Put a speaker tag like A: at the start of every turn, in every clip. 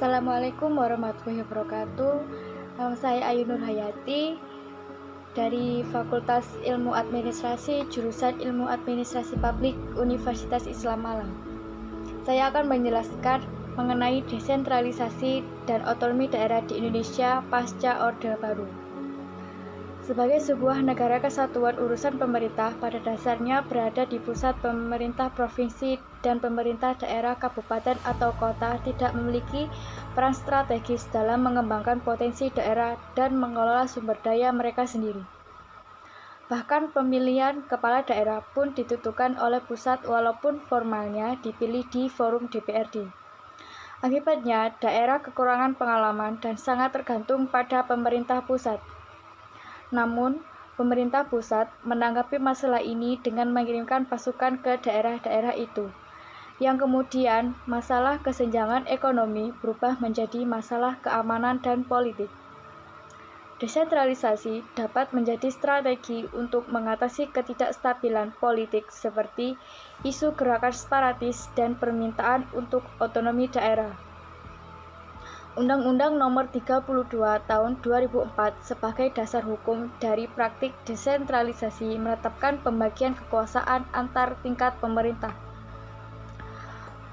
A: Assalamualaikum warahmatullahi wabarakatuh. Nama saya Ayu Nur Hayati dari Fakultas Ilmu Administrasi, jurusan Ilmu Administrasi Publik, Universitas Islam Malang. Saya akan menjelaskan mengenai desentralisasi dan otonomi daerah di Indonesia pasca Orde Baru. Sebagai sebuah negara kesatuan, urusan pemerintah pada dasarnya berada di pusat. Pemerintah provinsi dan pemerintah daerah, kabupaten atau kota tidak memiliki peran strategis dalam mengembangkan potensi daerah dan mengelola sumber daya mereka sendiri. Bahkan pemilihan kepala daerah pun ditentukan oleh pusat walaupun formalnya dipilih di forum DPRD. Akibatnya, daerah kekurangan pengalaman dan sangat tergantung pada pemerintah pusat. Namun, pemerintah pusat menanggapi masalah ini dengan mengirimkan pasukan ke daerah-daerah itu, yang kemudian masalah kesenjangan ekonomi berubah menjadi masalah keamanan dan politik. Desentralisasi dapat menjadi strategi untuk mengatasi ketidakstabilan politik seperti isu gerakan separatis dan permintaan untuk otonomi daerah. Undang-Undang Nomor 32 Tahun 2004 sebagai dasar hukum dari praktik desentralisasi menetapkan pembagian kekuasaan antar tingkat pemerintah.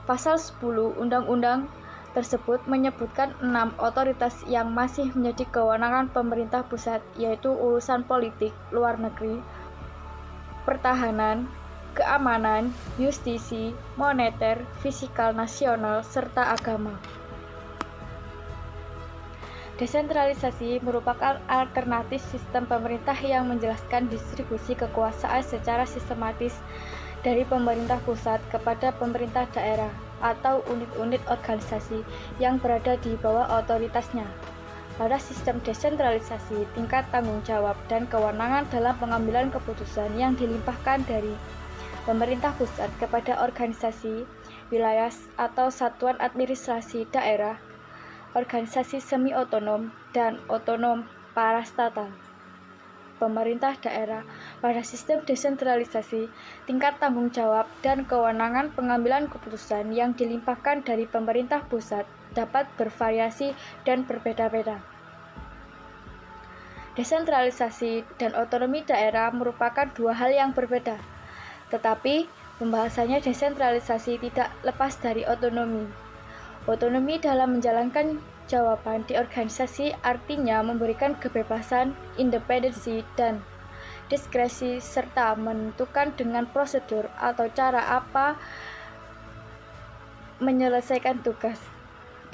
A: Pasal 10 Undang-Undang tersebut menyebutkan 6 otoritas yang masih menjadi kewenangan pemerintah pusat, yaitu urusan politik, luar negeri, pertahanan, keamanan, justisi, moneter, fiskal nasional, serta agama. Desentralisasi merupakan alternatif sistem pemerintah yang menjelaskan distribusi kekuasaan secara sistematis dari pemerintah pusat kepada pemerintah daerah atau unit-unit organisasi yang berada di bawah otoritasnya. Pada sistem desentralisasi, tingkat tanggung jawab dan kewenangan dalam pengambilan keputusan yang dilimpahkan dari pemerintah pusat kepada organisasi, wilayah atau satuan administrasi daerah, organisasi semi-otonom, dan otonom parastatal. Pemerintah daerah pada sistem desentralisasi, tingkat tanggung jawab dan kewenangan pengambilan keputusan yang dilimpahkan dari pemerintah pusat dapat bervariasi dan berbeda-beda. Desentralisasi dan otonomi daerah merupakan dua hal yang berbeda, tetapi pembahasannya desentralisasi tidak lepas dari otonomi. Otonomi dalam menjalankan jawaban di organisasi artinya memberikan kebebasan, independensi, dan diskresi serta menentukan dengan prosedur atau cara apa menyelesaikan tugas.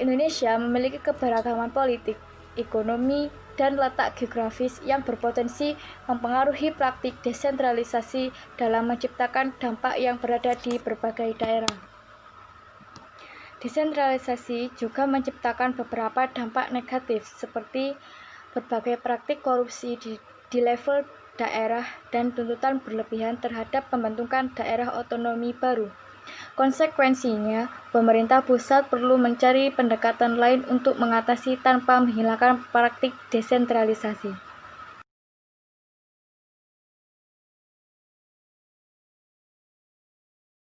A: Indonesia memiliki keberagaman politik, ekonomi, dan letak geografis yang berpotensi mempengaruhi praktik desentralisasi dalam menciptakan dampak yang berada di berbagai daerah. Desentralisasi juga menciptakan beberapa dampak negatif seperti berbagai praktik korupsi di level daerah dan tuntutan berlebihan terhadap pembentukan daerah otonomi baru. Konsekuensinya, pemerintah pusat perlu mencari pendekatan lain untuk mengatasi tanpa menghilangkan praktik desentralisasi.